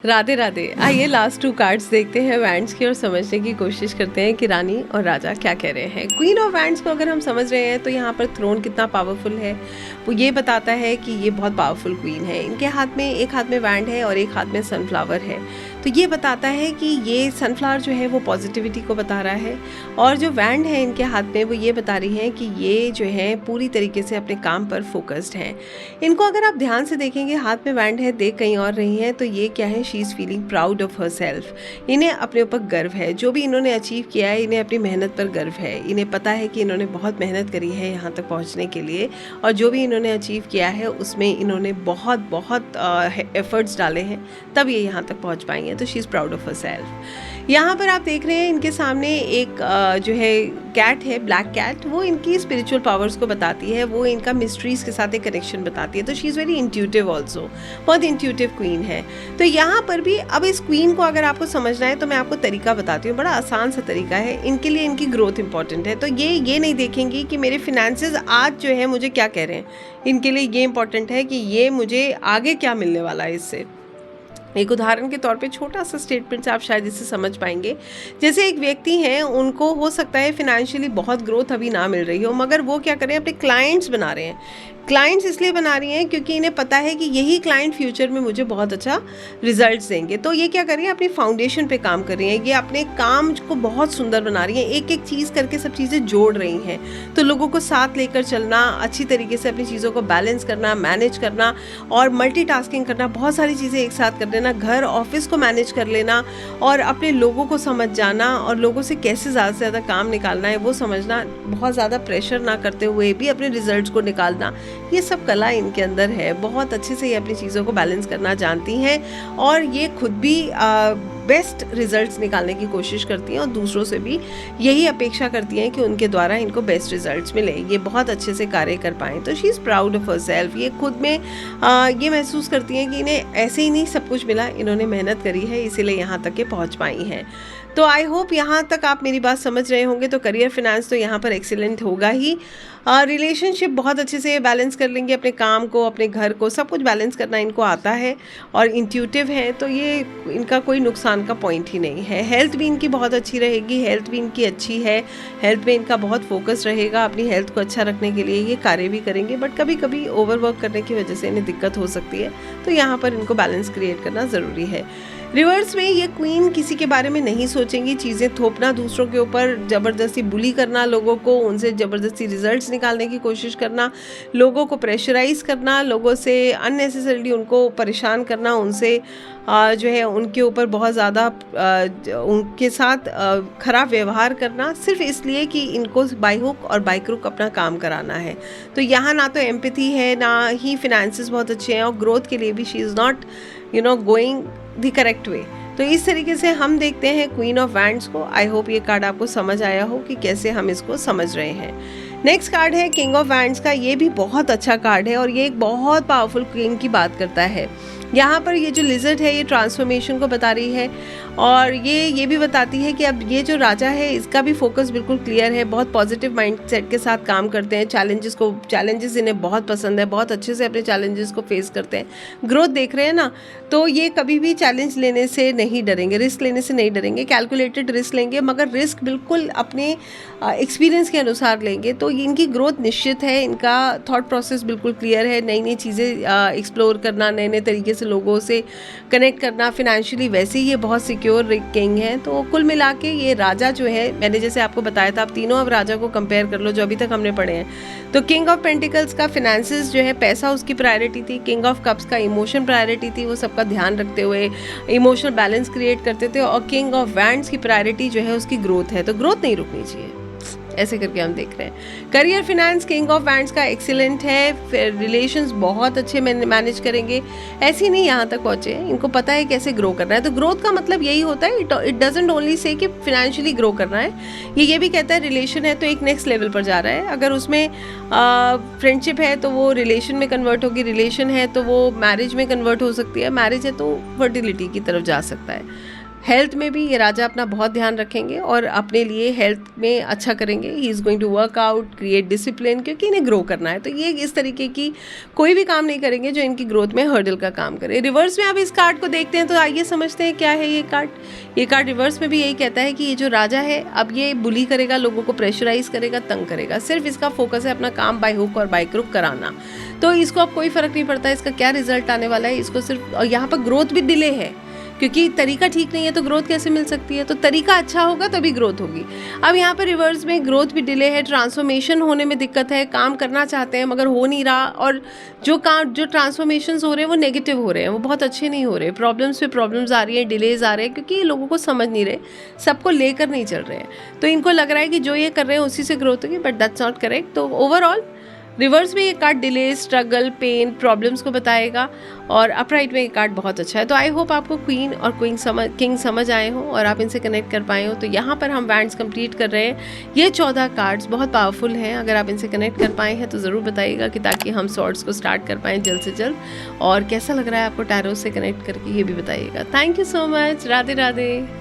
राधे राधे। आइए last 2 cards देखते हैं वैंड्स की और समझने की कोशिश करते हैं कि रानी और राजा क्या कह रहे हैं। क्वीन ऑफ वैंड्स को अगर हम समझ रहे हैं तो यहाँ पर थ्रोन कितना पावरफुल है वो ये बताता है कि ये बहुत पावरफुल क्वीन है। इनके हाथ में एक हाथ में वैंड है और एक हाथ में सनफ्लावर है, तो ये बताता है कि ये सनफ्लावर जो है वो पॉजिटिविटी को बता रहा है और जो वैंड है इनके हाथ में वो ये बता रही है कि ये जो है पूरी तरीके से अपने काम पर फोकस्ड हैं। इनको अगर आप ध्यान से देखेंगे, हाथ में वैंड है, देख कहीं और रही है, तो ये क्या है, she is feeling proud of her self. इन्हें अपने ऊपर गर्व है, जो भी इन्होंने अचीव किया है इन्हें अपनी मेहनत पर गर्व है। इन्हें पता है कि इन्होंने बहुत मेहनत करी है यहाँ तक पहुँचने के लिए और जो भी इन्होंने अचीव किया है उसमें इन्होंने बहुत बहुत एफर्ट्स डाले हैं, तब ये यहाँ तक पहुँच पाई हैं। तो she is proud of her self. यहाँ पर आप देख रहे हैं इनके सामने एक जो है कैट है, ब्लैक कैट, वो इनकी स्पिरिचुअल पावर्स को बताती है, वो इनका मिस्ट्रीज के साथ एक कनेक्शन बताती है। तो she is very intuitive also, बहुत इंट्यूटिव क्वीन है। तो यहाँ पर भी अब इस क्वीन को अगर आपको समझना है तो मैं आपको तरीका बताती हूँ, बड़ा आसान सा तरीका है। इनके लिए इनकी ग्रोथ इंपॉर्टेंट है, तो ये नहीं देखेंगी कि मेरे फिनेंसेस आज जो है मुझे क्या कह रहे हैं। इनके लिए ये इंपॉर्टेंट है कि ये मुझे आगे क्या मिलने वाला है इससे। एक उदाहरण के तौर पे छोटा सा स्टेटमेंट से आप शायद इसे समझ पाएंगे। जैसे एक व्यक्ति हैं, उनको हो सकता है फिनेंशियली बहुत ग्रोथ अभी ना मिल रही हो, मगर वो क्या करें, अपने क्लाइंट्स बना रहे हैं। क्लाइंट्स इसलिए बना रही हैं क्योंकि इन्हें पता है कि यही क्लाइंट फ्यूचर में मुझे बहुत अच्छा रिजल्ट्स देंगे। तो ये क्या कर रही है, अपनी फाउंडेशन पे काम कर रही हैं, ये अपने काम को बहुत सुंदर बना रही हैं, एक एक चीज़ करके सब चीज़ें जोड़ रही हैं। तो लोगों को साथ लेकर चलना, अच्छी तरीके से अपनी चीज़ों को बैलेंस करना, मैनेज करना और मल्टीटास्किंग करना, बहुत सारी चीज़ें एक साथ कर लेना, घर ऑफिस को मैनेज कर लेना और अपने लोगों को समझ जाना और लोगों से कैसे ज़्यादा से ज़्यादा काम निकालना है वो समझना, बहुत ज़्यादा प्रेशर ना करते हुए भी अपने रिजल्ट्स को निकालना, ये सब कला इनके अंदर है। बहुत अच्छे से ये अपनी चीज़ों को बैलेंस करना जानती हैं और ये खुद भी बेस्ट रिजल्ट्स निकालने की कोशिश करती हैं और दूसरों से भी यही अपेक्षा करती हैं कि उनके द्वारा इनको बेस्ट रिजल्ट्स मिले, ये बहुत अच्छे से कार्य कर पाएँ। तो she is proud of her self. ये खुद में ये महसूस करती हैं कि इन्हें ऐसे ही नहीं सब कुछ मिला, इन्होंने मेहनत करी है, इसीलिए यहाँ तक के पहुँच पाई हैं। तो आई होप यहाँ तक आप मेरी बात समझ रहे होंगे। तो करियर फिनेंस तो यहाँ पर एक्सीलेंट होगा ही। रिलेशनशिप बहुत अच्छे से बैलेंस कर लेंगे, अपने काम को, अपने घर को, सब कुछ बैलेंस करना इनको आता है और इंट्यूटिव है, तो ये इनका कोई नुकसान का पॉइंट ही नहीं है। हेल्थ भी इनकी बहुत अच्छी रहेगी, हेल्थ भी इनकी अच्छी है, हेल्थ में इनका बहुत फोकस रहेगा। अपनी हेल्थ को अच्छा रखने के लिए ये कार्य भी करेंगे, बट कभी कभी ओवरवर्क करने की वजह से इन्हें दिक्कत हो सकती है, तो यहाँ पर इनको बैलेंस क्रिएट करना ज़रूरी है। रिवर्स में ये क्वीन किसी के बारे में नहीं सोचेंगी, चीज़ें थोपना, दूसरों के ऊपर ज़बरदस्ती बुली करना, लोगों को उनसे ज़बरदस्ती रिजल्ट्स निकालने की कोशिश करना, लोगों को प्रेशराइज़ करना, लोगों से अननेसेसरीली उनको परेशान करना, उनसे जो है उनके ऊपर बहुत ज़्यादा उनके साथ ख़राब व्यवहार करना, सिर्फ इसलिए कि इनको बाई हुक और बाई क्रुक अपना काम कराना है। तो यहाँ ना तो एम्पैथी है, ना ही फिनेंसेस बहुत अच्छे हैं और ग्रोथ के लिए भी she is not going the correct way. तो इस तरीके से हम देखते हैं क्वीन ऑफ वैंड्स को। आई होप ये कार्ड आपको समझ आया हो कि कैसे हम इसको समझ रहे हैं। नेक्स्ट कार्ड है किंग ऑफ वैंड्स का। ये भी बहुत अच्छा कार्ड है और ये एक बहुत पावरफुल क्वीन की बात करता है। यहाँ पर ये जो लिजर्ड है ये ट्रांसफॉर्मेशन को बता रही है और ये भी बताती है कि अब ये जो राजा है इसका भी फोकस बिल्कुल क्लियर है, बहुत पॉजिटिव माइंडसेट के साथ काम करते हैं। चैलेंजेस इन्हें बहुत पसंद है, बहुत अच्छे से अपने चैलेंजेस को फेस करते हैं। ग्रोथ देख रहे हैं ना, तो ये कभी भी चैलेंज लेने से नहीं डरेंगे, रिस्क लेने से नहीं डरेंगे, कैलकुलेटेड रिस्क लेंगे, मगर रिस्क बिल्कुल अपने एक्सपीरियंस के अनुसार लेंगे। तो इनकी ग्रोथ निश्चित है, इनका थॉट प्रोसेस बिल्कुल क्लियर है, नई नई चीज़ें एक्सप्लोर करना, नए नए तरीके से लोगों से कनेक्ट करना, फिनेंशियली वैसे ही ये बहुत सिक्योर किंग है। तो कुल मिला के ये राजा जो है, मैंने जैसे आपको बताया था, आप तीनों अब राजा को कंपेयर कर लो जो अभी तक हमने पढ़े हैं। तो किंग ऑफ पेंटिकल्स का फिनेंसेस जो है, पैसा उसकी प्रायोरिटी थी। किंग ऑफ कप्स का इमोशन प्रायोरिटी थी, वो सबका ध्यान रखते हुए इमोशनल बैलेंस क्रिएट करते थे। और किंग ऑफ वैंड्स की प्रायोरिटी जो है उसकी ग्रोथ है, तो ग्रोथ नहीं रुकनी चाहिए। ऐसे करके हम देख रहे हैं। Career finance king of wands का एक्सीलेंट है, फिर रिलेशंस बहुत अच्छे मैनेज करेंगे। ऐसे ही नहीं यहाँ तक पहुँचे, इनको पता है कैसे ग्रो करना है। तो ग्रोथ का मतलब यही होता है, इट डजंट ओनली से कि फिनेंशियली ग्रो करना है, ये भी कहता है रिलेशन है तो एक नेक्स्ट लेवल पर जा रहा है। अगर उसमें फ्रेंडशिप है तो वो रिलेशन में कन्वर्ट होगी, रिलेशन है तो वो मैरिज में कन्वर्ट हो सकती है, मैरिज है तो फर्टिलिटी की तरफ जा सकता है। हेल्थ में भी ये राजा अपना बहुत ध्यान रखेंगे और अपने लिए हेल्थ में अच्छा करेंगे। He is going to work out, create discipline, क्योंकि इन्हें ग्रो करना है। तो ये इस तरीके की कोई भी काम नहीं करेंगे जो इनकी ग्रोथ में हर्डल का काम करे। रिवर्स में आप इस कार्ड को देखते हैं तो आइए समझते हैं क्या है ये कार्ड। ये कार्ड रिवर्स में भी यही कहता है कि ये जो राजा है अब ये बुली करेगा, लोगों को प्रेशराइज करेगा, तंग करेगा। सिर्फ इसका फोकस है अपना काम बाय हुक और बाय क्रुक कराना। तो इसको अब कोई फ़र्क नहीं पड़ता इसका क्या रिजल्ट आने वाला है। इसको सिर्फ, और यहाँ पर ग्रोथ भी डिले है क्योंकि तरीका ठीक नहीं है तो ग्रोथ कैसे मिल सकती है। तो तरीका अच्छा होगा तभी ग्रोथ होगी। अब यहाँ पर रिवर्स में ग्रोथ भी डिले है, ट्रांसफॉर्मेशन होने में दिक्कत है, काम करना चाहते हैं मगर हो नहीं रहा, और जो ट्रांसफॉर्मेशंस हो रहे हैं वो नेगेटिव हो रहे हैं, वो बहुत अच्छे नहीं हो रहे। प्रॉब्लम्स पे प्रॉब्लम्स आ रही हैं, डिलेज आ रहे हैं, क्योंकि ये लोगों को समझ नहीं रहे, सबको लेकर नहीं चल रहे हैं। तो इनको लग रहा है कि जो ये कर रहे हैं उसी से ग्रोथ होगी, बट दैट्स नॉट करेक्ट। तो ओवरऑल रिवर्स में ये card delay, struggle, pain, problems को बताएगा, और अपराइट में ये कार्ड बहुत अच्छा है। तो आई होप आपको क्वीन और किंग समझ आए हो और आप इनसे कनेक्ट कर पाए हो। तो यहाँ पर हम वैंड्स कंप्लीट कर रहे हैं। ये 14 कार्ड्स बहुत पावरफुल हैं। अगर आप इनसे कनेक्ट कर पाए हैं तो ज़रूर बताइएगा, कि ताकि हम सॉर्ट्स को स्टार्ट कर पाएँ जल्द से जल्द। और कैसा लग रहा है आपको टैरो से कनेक्ट करके, ये भी बताइएगा। Thank you so much. Radhe Radhe.